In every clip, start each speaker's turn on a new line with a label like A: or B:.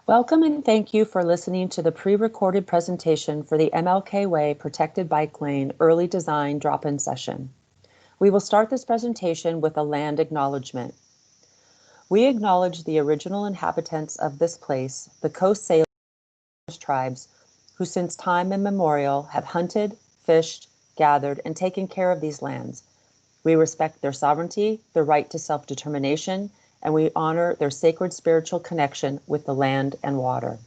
A: Welcome and thank you for listening to the pre-recorded presentation for the MLK Way Protected Bike Lane Early Design Drop-in Session. We will start this presentation with a land acknowledgement. We acknowledge the original inhabitants of this place, the Coast Salish tribes, who since time immemorial have hunted, fished, gathered, and taken care of these lands. We respect their sovereignty, their right to self-determination, and we honor their sacred spiritual connection with the land and water.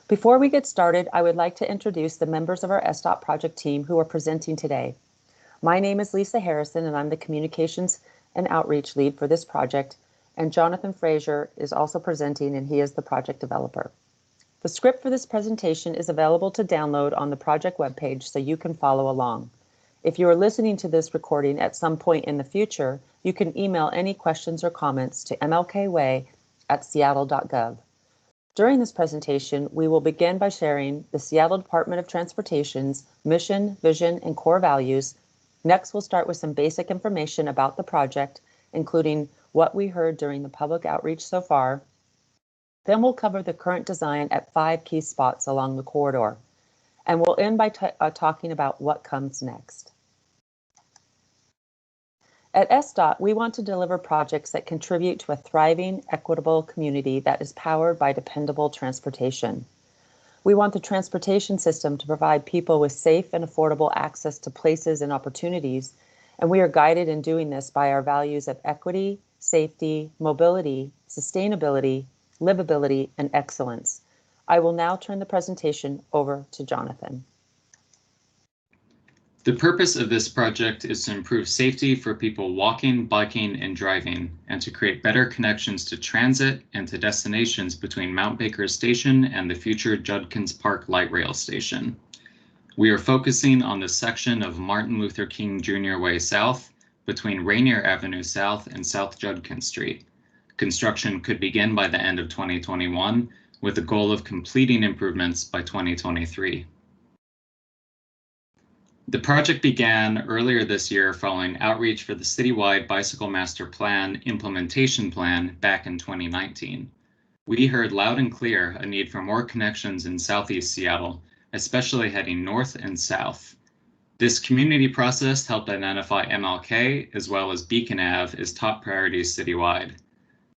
A: Before we get started, I would like to introduce the members of our SDOT project team who are presenting today. My name is Lisa Harrison, and I'm the Communications and Outreach Lead for this project, and Jonathan Frazier is also presenting, and he is the project developer. The script for this presentation is available to download on the project webpage so you can follow along. If you are listening to this recording at some point in the future, you can email any questions or comments to mlkway@seattle.gov. During this presentation, we will begin by sharing the Seattle Department of Transportation's mission, vision, and core values. Next, we'll start with some basic information about the project, including what we heard during the public outreach so far. Then we'll cover the current design at 5 key spots along the corridor. And we'll end by talking about what comes next. At SDOT, we want to deliver projects that contribute to a thriving, equitable community that is powered by dependable transportation. We want the transportation system to provide people with safe and affordable access to places and opportunities, and we are guided in doing this by our values of equity, safety, mobility, sustainability, livability, and excellence. I will now turn the presentation over to Jonathan.
B: The purpose of this project is to improve safety for people walking, biking, and driving, and to create better connections to transit and to destinations between Mount Baker Station and the future Judkins Park Light Rail Station. We are focusing on the section of Martin Luther King Jr. Way South between Rainier Avenue South and South Judkins Street. Construction could begin by the end of 2021, with the goal of completing improvements by 2023. The project began earlier this year following outreach for the citywide Bicycle Master Plan implementation plan back in 2019. We heard loud and clear a need for more connections in Southeast Seattle, especially heading north and south. This community process helped identify MLK as well as Beacon Ave as top priorities citywide.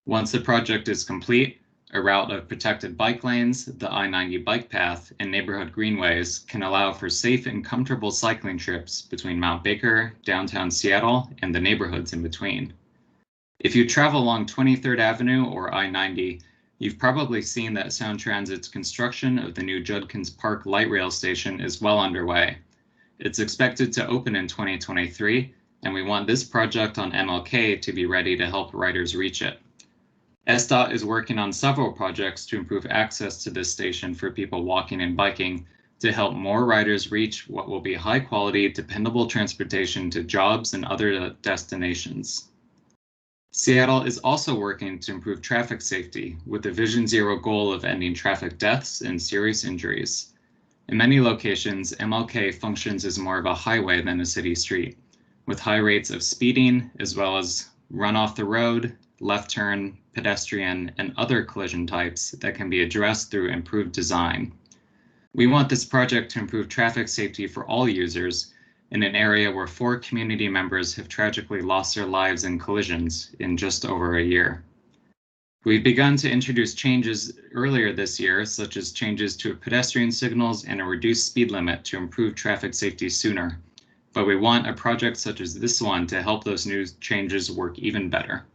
B: Once the project is complete, a route of protected bike lanes, the I-90 bike path, and neighborhood greenways can allow for safe and comfortable cycling trips between Mount Baker, downtown Seattle, and the neighborhoods in between. If you travel along 23rd Avenue or I-90, you've probably seen that Sound Transit's construction of the new Judkins Park Light Rail Station is well underway. It's expected to open in 2023, and we want this project on MLK to be ready to help riders reach it. SDOT is working on several projects to improve access to this station for people walking and biking to help more riders reach what will be high-quality, dependable transportation to jobs and other destinations. Seattle is also working to improve traffic safety with the Vision Zero goal of ending traffic deaths and serious injuries. In many locations, MLK functions as more of a highway than a city street, with high rates of speeding as well as run off the road, left turn, pedestrian, and other collision types that can be addressed through improved design. We want this project to improve traffic safety for all users in an area where 4 community members have tragically lost their lives in collisions in just over a year. We've begun to introduce changes earlier this year, such as changes to pedestrian signals and a reduced speed limit to improve traffic safety sooner. But we want a project such as this one to help those new changes work even better.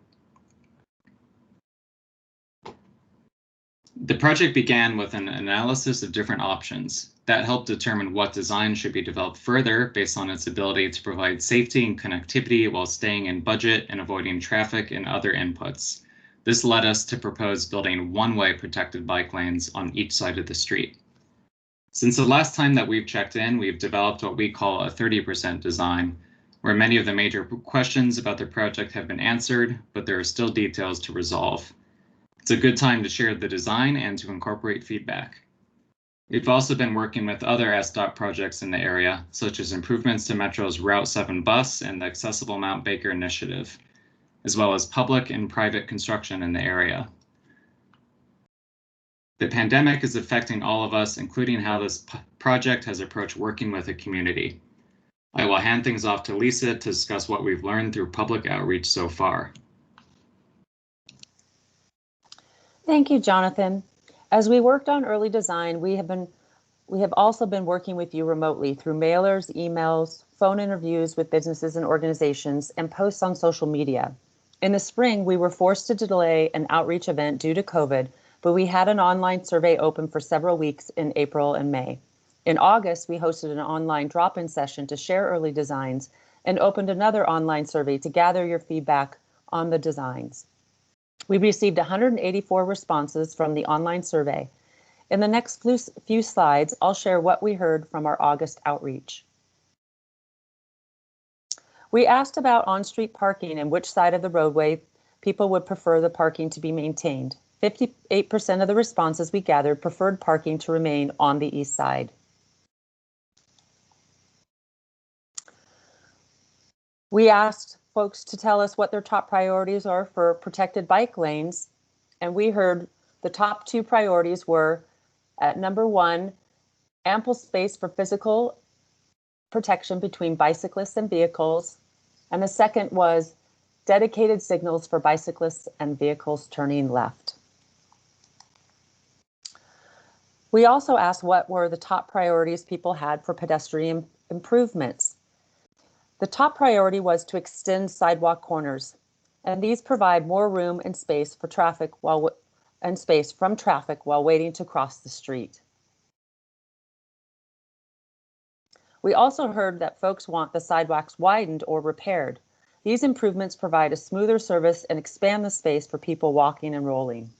B: The project began with an analysis of different options. That helped determine what design should be developed further based on its ability to provide safety and connectivity while staying in budget and avoiding traffic and other inputs. This led us to propose building one-way protected bike lanes on each side of the street. Since the last time that we've checked in, we've developed what we call a 30% design, where many of the major questions about the project have been answered, but there are still details to resolve. It's a good time to share the design and to incorporate feedback. We've also been working with other SDOT projects in the area, such as improvements to Metro's Route 7 bus and the Accessible Mount Baker initiative. as well as public and private construction in the area. The pandemic is affecting all of us, including how this project has approached working with the community. I will hand things off to Lisa to discuss what we've learned through public outreach so far.
A: Thank you, Jonathan. As we worked on early design, we have also been working with you remotely through mailers, emails, phone interviews with businesses and organizations, and posts on social media. In the spring, we were forced to delay an outreach event due to COVID, but we had an online survey open for several weeks in April and May. In August, we hosted an online drop-in session to share early designs and opened another online survey to gather your feedback on the designs. We received 184 responses from the online survey. In the next few slides, I'll share what we heard from our August outreach. We asked about on-street parking and which side of the roadway people would prefer the parking to be maintained. 58% of the responses we gathered preferred parking to remain on the east side. We asked folks to tell us what their top priorities are for protected bike lanes, and we heard the top two priorities were, at number 1, ample space for physical protection between bicyclists and vehicles, and the second was dedicated signals for bicyclists and vehicles turning left. We also asked what were the top priorities people had for pedestrian improvements. The top priority was to extend sidewalk corners, and these provide more room and space for traffic from traffic while waiting to cross the street. We also heard that folks want the sidewalks widened or repaired. These improvements provide a smoother service and expand the space for people walking and rolling.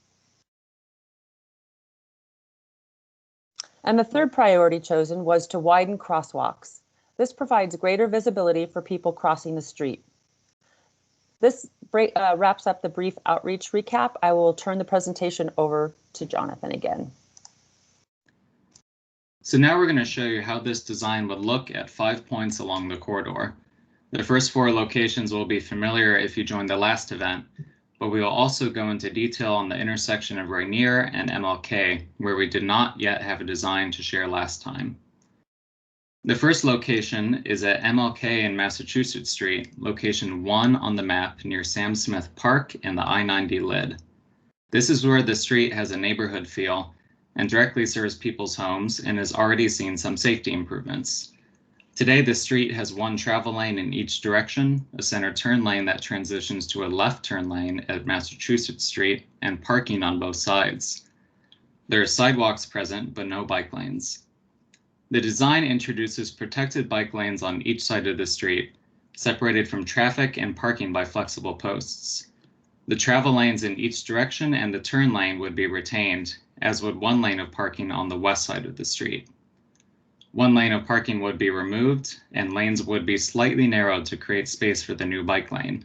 A: And the third priority chosen was to widen crosswalks. This provides greater visibility for people crossing the street. This wraps up the brief outreach recap. I will turn the presentation over to Jonathan again.
B: So now we're going to show you how this design would look at 5 points along the corridor. The first 4 locations will be familiar if you joined the last event, but we will also go into detail on the intersection of Rainier and MLK, where we did not yet have a design to share last time. The first location is at MLK and Massachusetts Street, location 1 on the map near Sam Smith Park and the I-90 lid. This is where the street has a neighborhood feel and directly serves people's homes and has already seen some safety improvements. Today, the street has 1 travel lane in each direction, a center turn lane that transitions to a left turn lane at Massachusetts Street, and parking on both sides. There are sidewalks present, but no bike lanes. The design introduces protected bike lanes on each side of the street, separated from traffic and parking by flexible posts. The travel lanes in each direction and the turn lane would be retained, as would 1 lane of parking on the west side of the street. 1 lane of parking would be removed, and lanes would be slightly narrowed to create space for the new bike lane.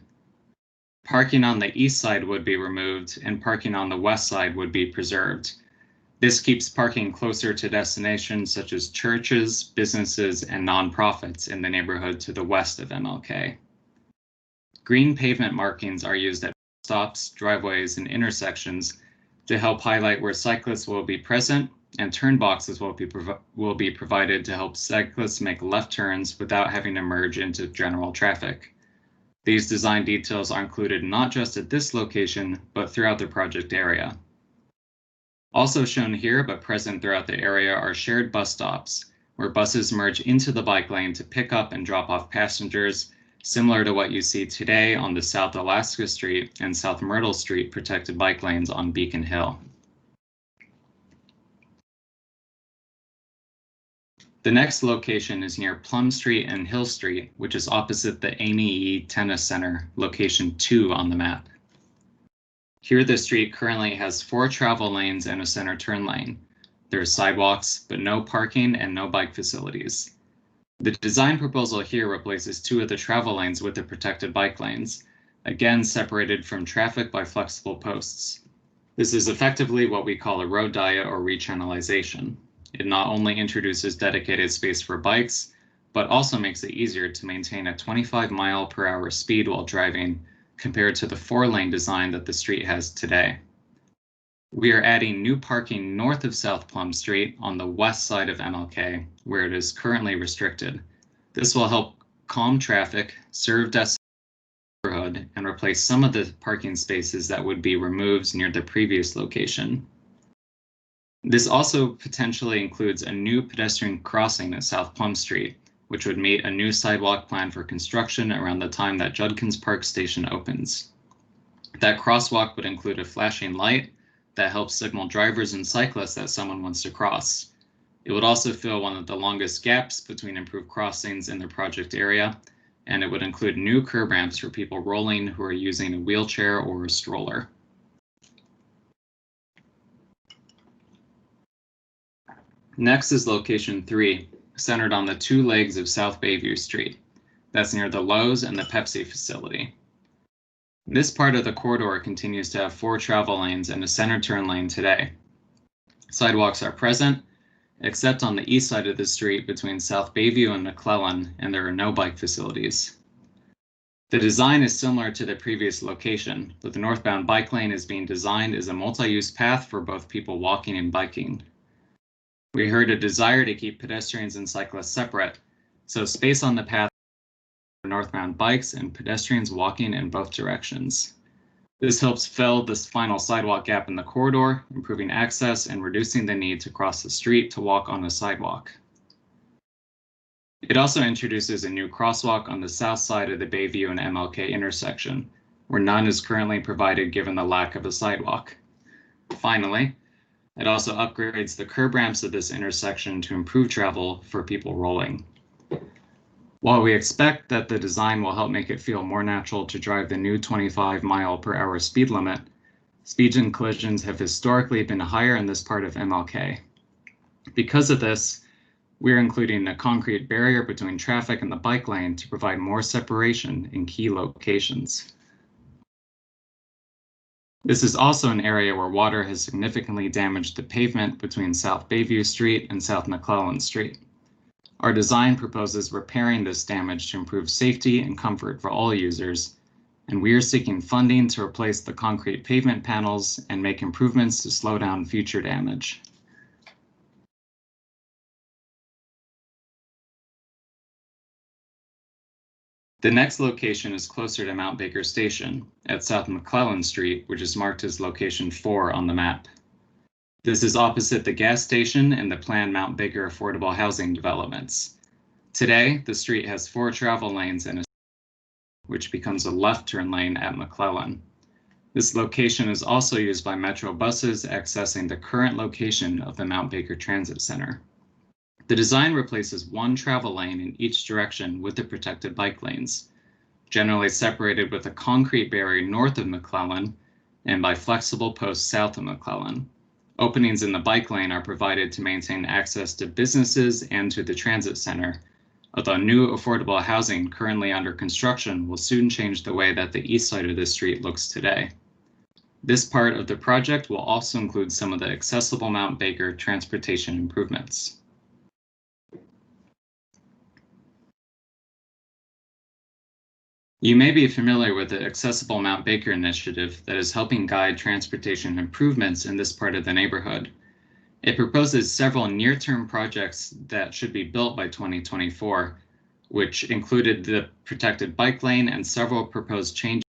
B: Parking on the east side would be removed, and parking on the west side would be preserved. This keeps parking closer to destinations such as churches, businesses, and nonprofits in the neighborhood to the west of MLK. Green pavement markings are used at stops, driveways, and intersections to help highlight where cyclists will be present, and turn boxes will be provided to help cyclists make left turns without having to merge into general traffic. These design details are included not just at this location, but throughout the project area. Also shown here, but present throughout the area, are shared bus stops, where buses merge into the bike lane to pick up and drop off passengers, similar to what you see today on the South Alaska Street and South Myrtle Street protected bike lanes on Beacon Hill. The next location is near Plum Street and Hill Street, which is opposite the Amy E. Tennis Center, location 2 on the map. Here, the street currently has 4 travel lanes and a center turn lane. There are sidewalks, but no parking and no bike facilities. The design proposal here replaces 2 of the travel lanes with the protected bike lanes, again separated from traffic by flexible posts. This is effectively what we call a road diet or rechannelization. It not only introduces dedicated space for bikes, but also makes it easier to maintain a 25 mile/hour speed while driving, compared to the 4-lane design that the street has today. We are adding new parking north of South Plum Street on the west side of MLK, where it is currently restricted. This will help calm traffic, serve the neighborhood, and replace some of the parking spaces that would be removed near the previous location. This also potentially includes a new pedestrian crossing at South Plum Street, which would meet a new sidewalk plan for construction around the time that Judkins Park Station opens. That crosswalk would include a flashing light that helps signal drivers and cyclists that someone wants to cross. It would also fill one of the longest gaps between improved crossings in the project area, and it would include new curb ramps for people rolling who are using a wheelchair or a stroller. Next is location 3, centered on the 2 legs of South Bayview Street. That's near the Lowe's and the Pepsi facility. This part of the corridor continues to have 4 travel lanes and a center turn lane today. Sidewalks are present, except on the east side of the street between South Bayview and McLaughlin, and there are no bike facilities. The design is similar to the previous location, but the northbound bike lane is being designed as a multi-use path for both people walking and biking. We heard a desire to keep pedestrians and cyclists separate, so space on the path for northbound bikes and pedestrians walking in both directions. This helps fill this final sidewalk gap in the corridor, improving access and reducing the need to cross the street to walk on a sidewalk. It also introduces a new crosswalk on the south side of the Bayview and MLK intersection, where none is currently provided given the lack of a sidewalk. Finally, it also upgrades the curb ramps of this intersection to improve travel for people rolling. While we expect that the design will help make it feel more natural to drive the new 25-mile-per-hour speed limit, speeds and collisions have historically been higher in this part of MLK. Because of this, we're including a concrete barrier between traffic and the bike lane to provide more separation in key locations. This is also an area where water has significantly damaged the pavement between South Bayview Street and South McLaughlin Street. Our design proposes repairing this damage to improve safety and comfort for all users, and we are seeking funding to replace the concrete pavement panels and make improvements to slow down future damage. The next location is closer to Mount Baker Station at South McLaughlin Street, which is marked as location 4 on the map. This is opposite the gas station and the planned Mount Baker affordable housing developments. Today, the street has 4 travel lanes and which becomes a left turn lane at McLaughlin. This location is also used by Metro buses accessing the current location of the Mount Baker Transit Center. The design replaces 1 travel lane in each direction with the protected bike lanes, generally separated with a concrete barrier north of McLaughlin and by flexible posts south of McLaughlin. Openings in the bike lane are provided to maintain access to businesses and to the transit center, although new affordable housing currently under construction will soon change the way that the east side of the street looks today. This part of the project will also include some of the accessible Mount Baker transportation improvements. You may be familiar with the Accessible Mount Baker initiative that is helping guide transportation improvements in this part of the neighborhood. It proposes several near-term projects that should be built by 2024, which included the protected bike lane and several proposed changes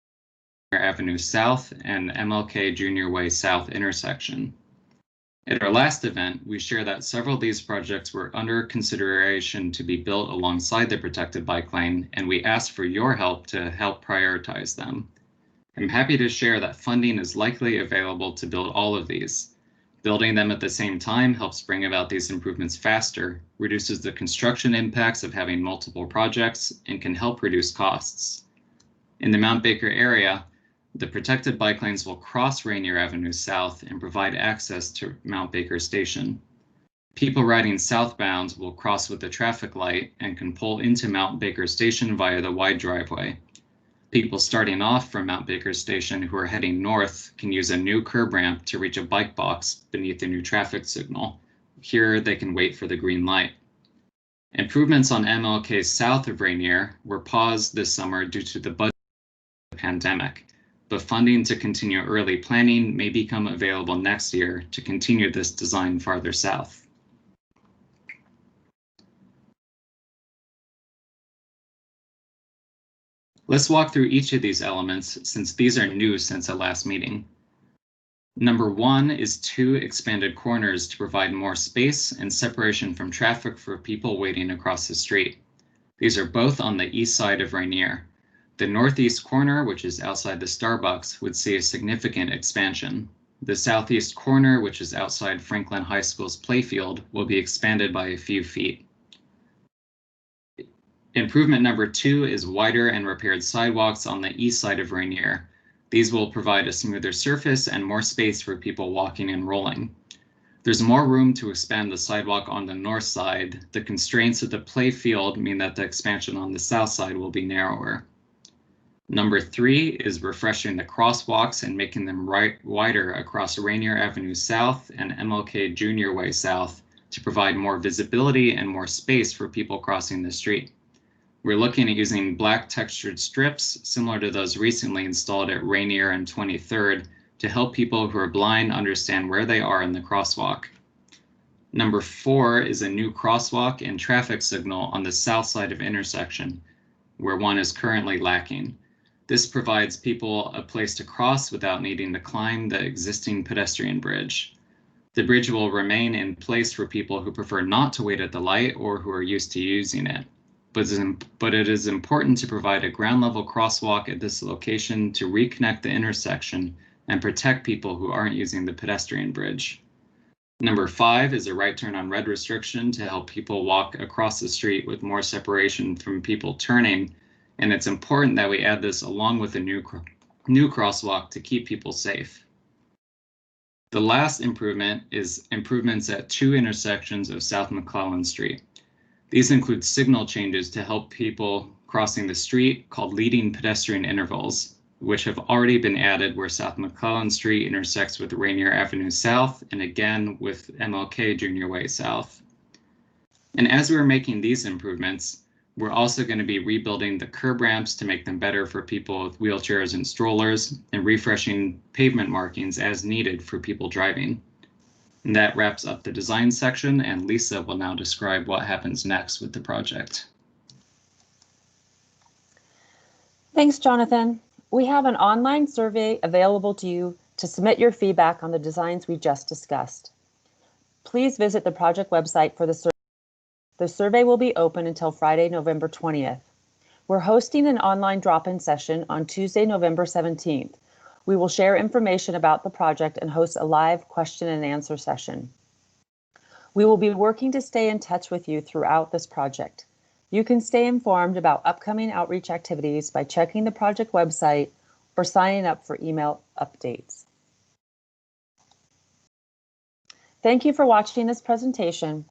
B: to Avenue South and MLK Junior Way South intersection. At our last event, we shared that several of these projects were under consideration to be built alongside the protected bike lane, and we asked for your help to help prioritize them. I'm happy to share that funding is likely available to build all of these. Building them at the same time helps bring about these improvements faster, reduces the construction impacts of having multiple projects, and can help reduce costs. In the Mount Baker area, the protected bike lanes will cross Rainier Avenue South and provide access to Mount Baker Station. People riding southbound will cross with the traffic light and can pull into Mount Baker Station via the wide driveway. People starting off from Mount Baker Station who are heading north can use a new curb ramp to reach a bike box beneath the new traffic signal. Here they can wait for the green light. Improvements on MLK south of Rainier were paused this summer due to the budget pandemic, but funding to continue early planning may become available next year to continue this design farther south. Let's walk through each of these elements since these are new since our last meeting. Number 1 is 2 expanded corners to provide more space and separation from traffic for people waiting across the street. These are both on the east side of Rainier. The northeast corner, which is outside the Starbucks, would see a significant expansion. The southeast corner, which is outside Franklin High School's playfield, will be expanded by a few feet. Improvement number 2 is wider and repaired sidewalks on the east side of Rainier. These will provide a smoother surface and more space for people walking and rolling. There's more room to expand the sidewalk on the north side. The constraints of the playfield mean that the expansion on the south side will be narrower. Number 3 is refreshing the crosswalks and making them wider across Rainier Avenue South and MLK Junior Way South to provide more visibility and more space for people crossing the street. We're looking at using black textured strips similar to those recently installed at Rainier and 23rd to help people who are blind understand where they are in the crosswalk. Number 4 is a new crosswalk and traffic signal on the south side of intersection, where one is currently lacking. This provides people a place to cross without needing to climb the existing pedestrian bridge. The bridge will remain in place for people who prefer not to wait at the light or who are used to using it. But it is important to provide a ground level crosswalk at this location to reconnect the intersection and protect people who aren't using the pedestrian bridge. Number 5 is a right turn on red restriction to help people walk across the street with more separation from people turning, and it's important that we add this along with a new crosswalk to keep people safe. The last improvement is improvements at 2 intersections of South McLaughlin Street. These include signal changes to help people crossing the street called leading pedestrian intervals, which have already been added where South McLaughlin Street intersects with Rainier Avenue South and again with MLK Junior Way South. And as we're making these improvements, we're also going to be rebuilding the curb ramps to make them better for people with wheelchairs and strollers and refreshing pavement markings as needed for people driving. And that wraps up the design section, and Lisa will now describe what happens next with the project.
A: Thanks, Jonathan. We have an online survey available to you to submit your feedback on the designs we just discussed. Please visit the project website for the survey. The survey will be open until Friday, November 20th. We're hosting an online drop-in session on Tuesday, November 17th. We will share information about the project and host a live question and answer session. We will be working to stay in touch with you throughout this project. You can stay informed about upcoming outreach activities by checking the project website or signing up for email updates. Thank you for watching this presentation.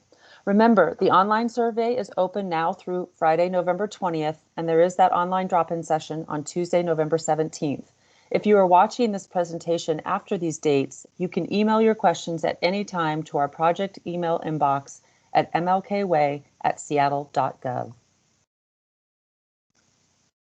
A: Remember, the online survey is open now through Friday, November 20th, and there is that online drop-in session on Tuesday, November 17th. If you are watching this presentation after these dates, you can email your questions at any time to our project email inbox at mlkway@seattle.gov.